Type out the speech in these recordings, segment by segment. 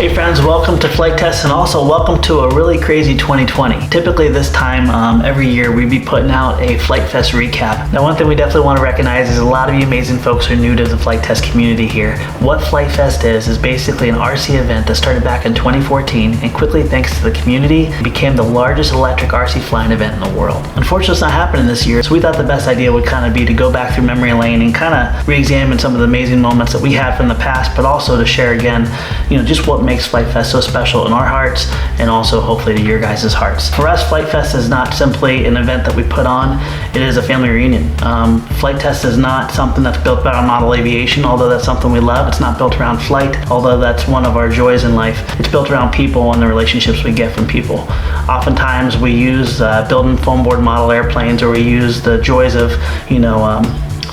Hey friends, welcome to Flite Test and also welcome to a really crazy 2020. Typically this time every year we'd be putting out a Flite Fest recap. Now one thing we definitely want to recognize is a lot of you amazing folks are new to the Flite Test community here. What Flite Fest is basically an RC event that started back in 2014 and quickly, thanks to the community, became the largest electric RC flying event in the world. Unfortunately it's not happening this year, so we thought the best idea would kind of be to go back through memory lane and kind of re-examine some of the amazing moments that we had from the past, but also to share again, just what makes Flite Fest so special in our hearts and also hopefully to your guys' hearts. For us, Flite Fest is not simply an event that we put on, it is a family reunion. Flite Test is not something that's built around model aviation, although that's something we love. It's not built around flight, although that's one of our joys in life. It's built around people and the relationships we get from people. Oftentimes we use building foam board model airplanes, or we use the joys of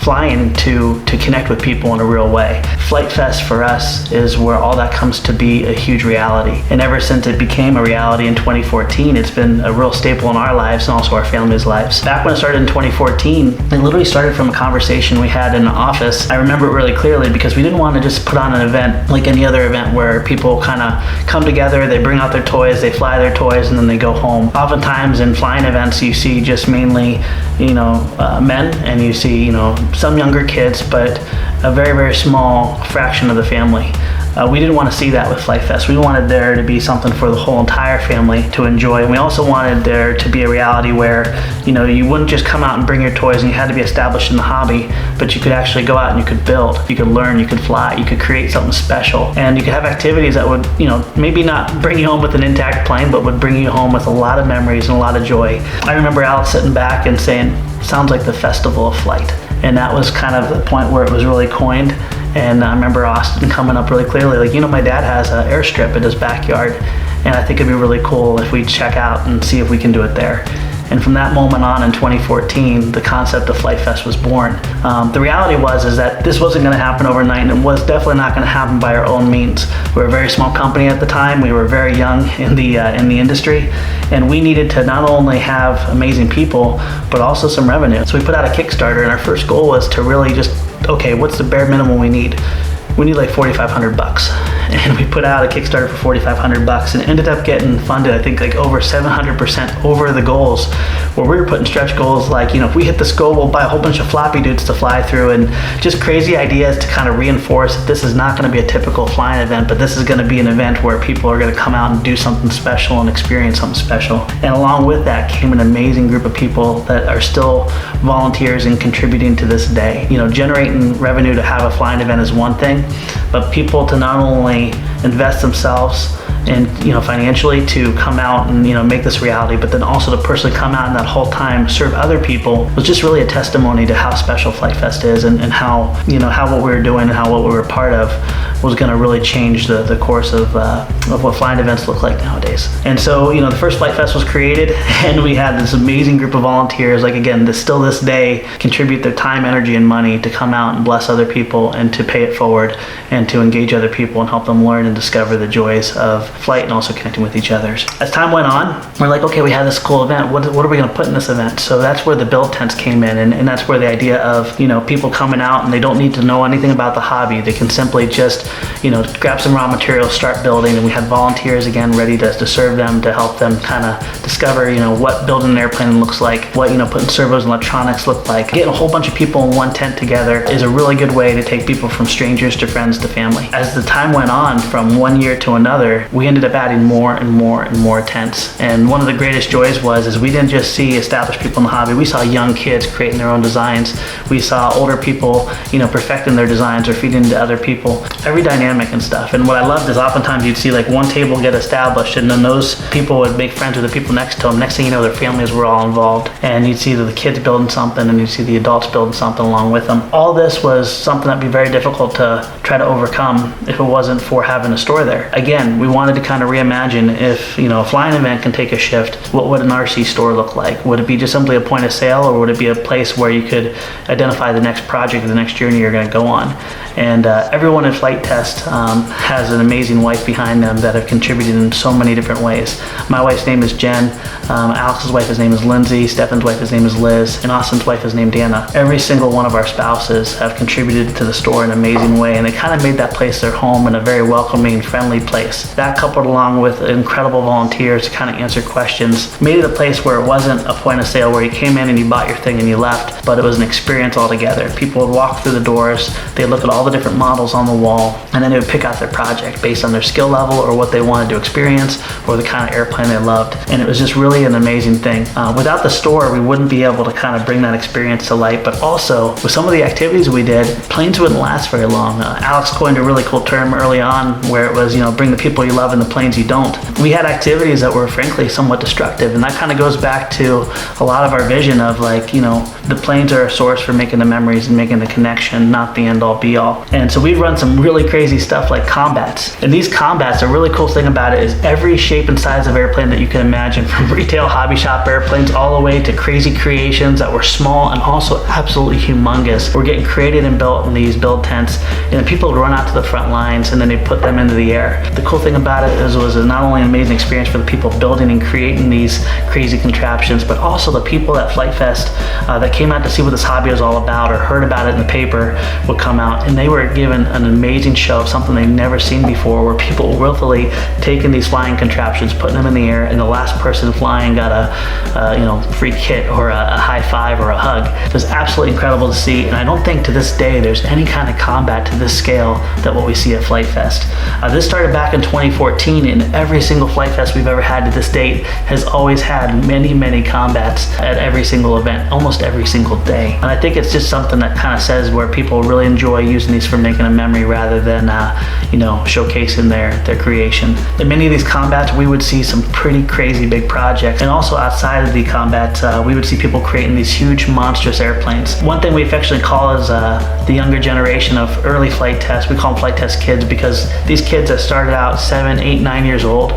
flying to connect with people in a real way. Flite Fest for us is where all that comes to be a huge reality. And ever since it became a reality in 2014, it's been a real staple in our lives and also our families' lives. Back when it started in 2014, it literally started from a conversation we had in the office. I remember it really clearly because we didn't want to just put on an event like any other event where people kind of come together, they bring out their toys, they fly their toys, and then they go home. Oftentimes in flying events, you see just mainly, men, and you see, some younger kids, but a very, very small fraction of the family. We didn't want to see that with Flite Fest. We wanted there to be something for the whole entire family to enjoy. And we also wanted there to be a reality where, you wouldn't just come out and bring your toys and you had to be established in the hobby, but you could actually go out and you could build, you could learn, you could fly, you could create something special. And you could have activities that would, maybe not bring you home with an intact plane, but would bring you home with a lot of memories and a lot of joy. I remember Alex sitting back and saying, sounds like the Festival of Flight. And that was kind of the point where it was really coined. And I remember Austin coming up really clearly, like, my dad has an airstrip in his backyard, and I think it'd be really cool if we check out and see if we can do it there. And from that moment on in 2014, the concept of Flite Fest was born. The reality is that this wasn't going to happen overnight, and it was definitely not going to happen by our own means. We were a very small company at the time. We were very young in the industry, and we needed to not only have amazing people, but also some revenue. So we put out a Kickstarter, and our first goal was to really just, okay, what's the bare minimum we need? We need like $4,500. And we put out a Kickstarter for $4,500 and ended up getting funded, I think, like over 700% over the goals, where we were putting stretch goals like, if we hit this goal, we'll buy a whole bunch of floppy dudes to fly through, and just crazy ideas to kind of reinforce that this is not going to be a typical flying event, but this is going to be an event where people are going to come out and do something special and experience something special. And along with that came an amazing group of people that are still volunteers and contributing to this day. Generating revenue to have a flying event is one thing, but people to not only invest themselves and financially to come out and make this reality, but then also to personally come out and that whole time serve other people was just really a testimony to how special Flite Fest is, and how how what we were doing and how what we were part of was going to really change the course of what flying events look like nowadays. And so the first Flite Fest was created, and we had this amazing group of volunteers, like again, still this day contribute their time, energy, and money to come out and bless other people and to pay it forward and to engage other people and help them learn and discover the joys of flight and also connecting with each other. As time went on, we're like, okay, we had this cool event. What are we going to put in this event? So that's where the build tents came in, and that's where the idea of people coming out and they don't need to know anything about the hobby. They can simply just grab some raw materials, start building, and we had volunteers again ready to serve them, to help them kind of discover what building an airplane looks like, what putting servos and electronics look like. Getting a whole bunch of people in one tent together is a really good way to take people from strangers to friends to family. As the time went on from one year to another, we ended up adding more and more and more tents. And one of the greatest joys was we didn't just see established people in the hobby. We saw young kids creating their own designs. We saw older people, perfecting their designs or feeding into other people. Every dynamic and stuff. And what I loved is oftentimes you'd see like one table get established, and then those people would make friends with the people next to them. Next thing you know, their families were all involved, and you'd see the kids building something, and you'd see the adults building something along with them. All this was something that'd be very difficult to try to overcome if it wasn't for having a store there. Again, we wanted to kind of reimagine, if a flying event can take a shift, what would an RC store look like? Would it be just simply a point of sale, or would it be a place where you could identify the next project or the next journey you're going to go on? And everyone in Flite Test has an amazing wife behind them that have contributed in so many different ways. My wife's name is Jen, Alex's wife, his name is Lindsay, Stefan's wife, his name is Liz, and Austin's wife is named Dana. Every single one of our spouses have contributed to the store in an amazing way, and they kind of made that place their home and a very welcoming, friendly place. That, coupled along with incredible volunteers to kind of answer questions, made it a place where it wasn't a point of sale where you came in and you bought your thing and you left, but it was an experience altogether. People would walk through the doors, they'd look at all the different models on the wall, and then they would pick out their project based on their skill level or what they wanted to experience or the kind of airplane they loved. And it was just really an amazing thing. Without the store, we wouldn't be able to kind of bring that experience to light, but also with some of the activities we did, planes wouldn't last very long. Alex coined a really cool term early on where it was, bring the people you love and the planes you don't. We had activities that were frankly somewhat destructive, and that kind of goes back to a lot of our vision of the planes are a source for making the memories and making the connection, not the end all be all. And so we'd run some really crazy stuff like combats. And these combats, a really cool thing about it is every shape and size of airplane that you can imagine, from retail hobby shop airplanes all the way to crazy creations that were small and also absolutely humongous, were getting created and built in these build tents, and then people would run out to the front lines and then they put them into the air. The cool thing about it was not only an amazing experience for the people building and creating these crazy contraptions, but also the people at Flite Fest that came out to see what this hobby was all about or heard about it in the paper would come out, and they were given an amazing show of something they'd never seen before, where people were willfully taking these flying contraptions, putting them in the air, and the last person flying got a free kit or a high five or a hug. It was absolutely incredible to see, and I don't think to this day there's any kind of combat to this scale that what we see at Flite Fest. This started back in 2014, and every single Flite Fest we've ever had to this date has always had many, many combats at every single event, almost every single day. And I think it's just something that kind of says where people really enjoy using these for making a memory rather than showcasing their creation. In many of these combats we would see some pretty crazy big projects, and also outside of the combats we would see people creating these huge monstrous airplanes. One thing we affectionately call is the younger generation of early Flite Test. We call them Flite Test kids because these kids that started out 7, 8, 9 years old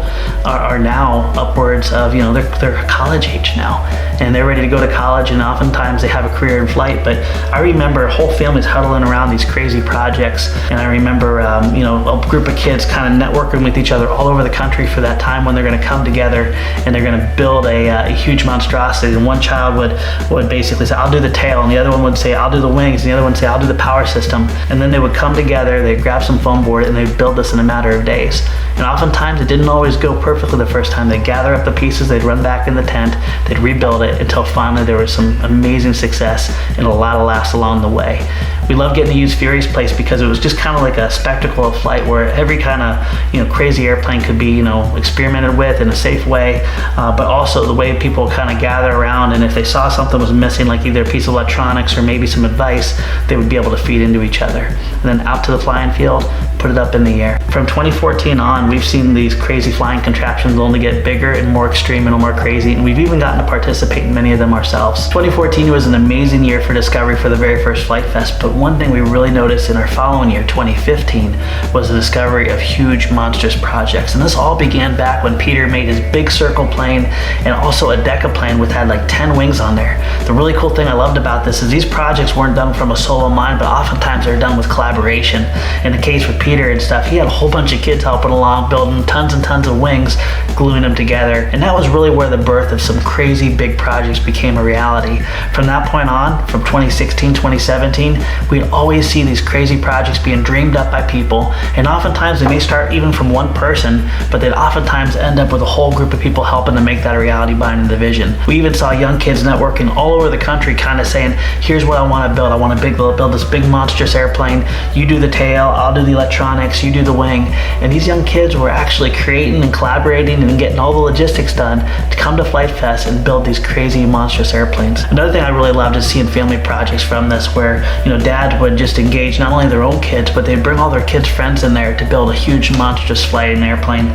are now upwards of, they're college age now, and they're ready to go to college, and oftentimes they have a career in flight. But I remember whole families huddling around these crazy projects, and I remember a group of kids kind of networking with each other all over the country for that time when they're going to come together and they're going to build a huge monstrosity. And one child would basically say, I'll do the tail, and the other one would say, I'll do the wings, and the other one would say, I'll do the power system. And then they would come together, they'd grab some foam board, and they'd build this in a matter of days. And oftentimes it didn't always go perfectly the first time. They'd gather up the pieces, they'd run back in the tent, they'd rebuild it until finally there was some amazing success and a lot of laughs along the way. We love getting to use Fury's place because it was just kind of like a spectacle of flight where every kind of crazy airplane could be experimented with in a safe way, but also the way people kind of gather around, and if they saw something was missing, like either a piece of electronics or maybe some advice, they would be able to feed into each other. And then out to the flying field, put it up in the air. From 2014 on, we've seen these crazy flying contraptions only get bigger and more extreme and more crazy, and we've even gotten to participate in many of them ourselves. 2014 was an amazing year for discovery for the very first Flite Fest, but one thing we really noticed in our following year, 2015, was the discovery of huge monstrous projects. And this all began back when Peter made his big circle plane and also a decaplane with had like 10 wings on there. The really cool thing I loved about this is these projects weren't done from a solo mind, but oftentimes they're done with collaboration. In the case with Peter and stuff, he had a whole bunch of kids helping along, building tons and tons of wings, gluing them together, and that was really where the birth of some crazy big projects became a reality. From that point on, from 2016, 2017, we'd always see these crazy projects being dreamed up by people, and oftentimes they may start even from one person, but they'd oftentimes end up with a whole group of people helping to make that a reality behind the vision. We even saw young kids networking all over the country kind of saying, here's what I want to build. I want to build this big monstrous airplane. You do the tail, I'll do the electronics, you do the wing. And these young kids were actually creating and collaborating and getting all the logistics done to come to Flite Fest and build these crazy monstrous airplanes. Another thing I really loved is seeing family projects from this where, dads would just engage not only their own kids, but they'd bring all their kids' friends in there to build a huge monstrous flying airplane.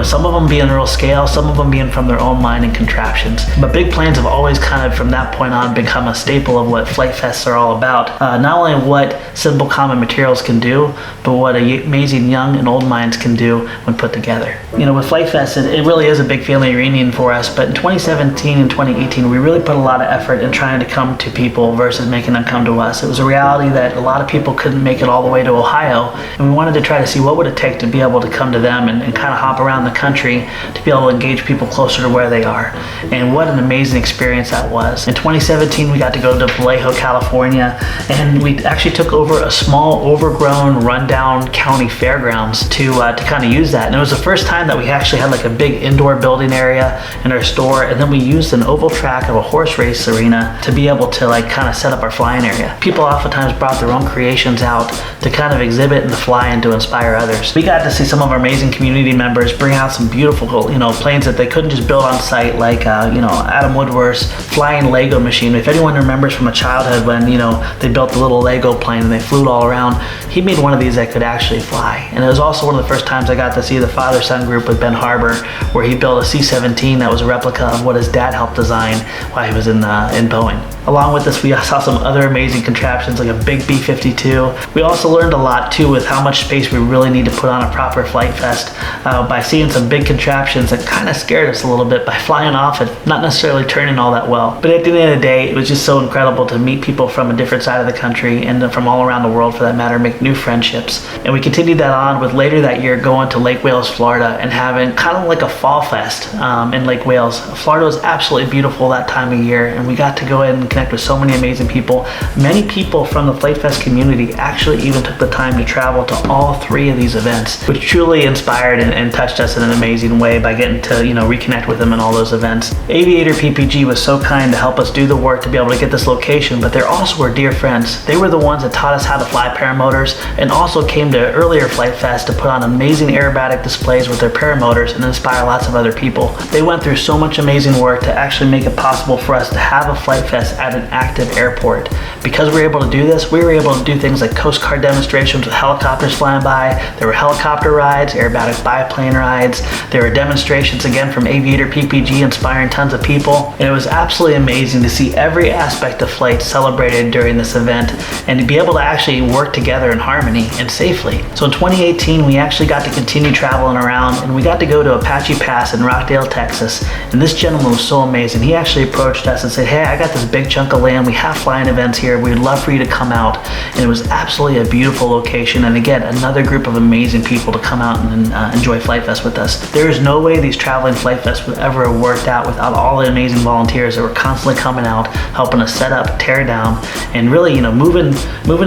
Some of them being real scale, some of them being from their own mind and contraptions. But big planes have always kind of from that point on become a staple of what Flite Fests are all about. Not only what simple common materials can do, but what amazing young and old minds events can do when put together. You know, with Flite Fest, it really is a big family reunion for us, but in 2017 and 2018, we really put a lot of effort in trying to come to people versus making them come to us. It was a reality that a lot of people couldn't make it all the way to Ohio, and we wanted to try to see what would it take to be able to come to them and kind of hop around the country to be able to engage people closer to where they are. And what an amazing experience that was. In 2017, we got to go to Vallejo, California, and we actually took over a small, overgrown, rundown county fairgrounds to kind of use that. And it was the first time that we actually had like a big indoor building area in our store, and then we used an oval track of a horse race arena to be able to like kind of set up our flying area. People oftentimes brought their own creations out to kind of exhibit and to fly and to inspire others. We got to see some of our amazing community members bring out some beautiful, you know, planes that they couldn't just build on site, like you know, Adam Woodworth's flying Lego machine. If anyone remembers from a childhood when, you know, they built the little Lego plane and they flew it all around, he made one of these that could actually fly. And it was also one of the first times I got to see the father-son group with Ben Harbor, where he built a C-17 that was a replica of what his dad helped design while he was in Boeing. Along with this, we saw some other amazing contraptions like a big B-52. We also learned a lot too with how much space we really need to put on a proper Flite Fest by seeing some big contraptions that kind of scared us a little bit by flying off and not necessarily turning all that well. But at the end of the day, it was just so incredible to meet people from a different side of the country and from all around the world for that matter, make new friendships. And we continued that on with later that year going to Lake Wales, Florida, and having kind of like a fall fest in Lake Wales. Florida was absolutely beautiful that time of year, and we got to go in and connect with so many amazing people. Many people from the Flite Fest community actually even took the time to travel to all three of these events, which truly inspired and touched us in an amazing way by getting to, you know, reconnect with them in all those events. Aviator PPG was so kind to help us do the work to be able to get this location, but they're also our dear friends. They were the ones that taught us how to fly paramotors and also came to earlier Flite Fest to put on amazing aerobatic displays with their paramotors and inspire lots of other people. They went through so much amazing work to actually make it possible for us to have a Flite Fest at an active airport. Because we were able to do this, we were able to do things like Coast Guard demonstrations with helicopters flying by. There were helicopter rides, aerobatic biplane rides. There were demonstrations again from Aviator PPG inspiring tons of people. And it was absolutely amazing to see every aspect of flight celebrated during this event and to be able to actually work together in harmony and safely. So in 2018, we actually got to continue traveling around, and we got to go to Apache Pass in Rockdale, Texas. And this gentleman was so amazing. He actually approached us and said, "Hey, I got this big chunk of land. We have flying events here. We'd love for you to come out." And it was absolutely a beautiful location. And again, another group of amazing people to come out and enjoy Flite Fest with us. There is no way these traveling Flite Fests would ever have worked out without all the amazing volunteers that were constantly coming out, helping us set up, tear down, and really, you know, moving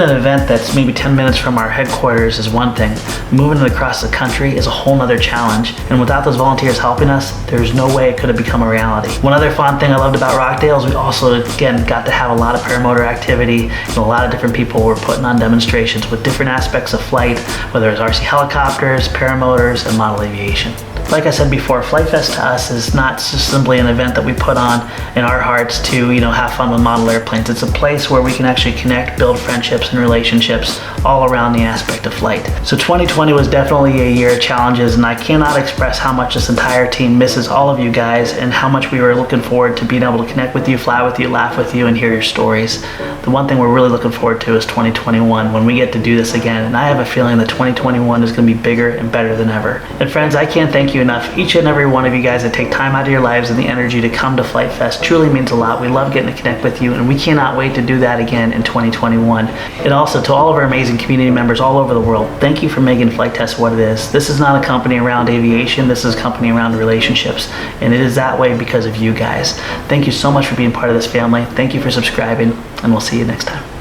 an event that's maybe 10 minutes from our headquarters is one thing. Moving it across the country is a whole nother challenge. And without those volunteers helping us, there's no way it could have become a reality. One other fun thing I loved about Rockdale is we also, again, got to have a lot of paramotor activity, and a lot of different people were putting on demonstrations with different aspects of flight, whether it's RC helicopters, paramotors, and model aviation. Like I said before, Flite Fest to us is not just simply an event that we put on in our hearts to, you know, have fun with model airplanes. It's a place where we can actually connect, build friendships and relationships all around the aspect of flight. So 2020 was definitely a year of challenges, and I cannot express how much this entire team misses all of you guys and how much we were looking forward to being able to connect with you, fly with you, laugh with you, and hear your stories. The one thing we're really looking forward to is 2021, when we get to do this again, and I have a feeling that 2021 is going to be bigger and better than ever. And friends, I can't thank you enough. Each and every one of you guys that take time out of your lives and the energy to come to Flite Fest truly means a lot. We love getting to connect with you, and we cannot wait to do that again in 2021. And also to all of our amazing community members all over the world, thank you for making Flite Test what it is. This is not a company around aviation, this is a company around relationships, and it is that way because of you guys. Thank you so much for being part of this family. Thank you for subscribing, and we'll see you next time.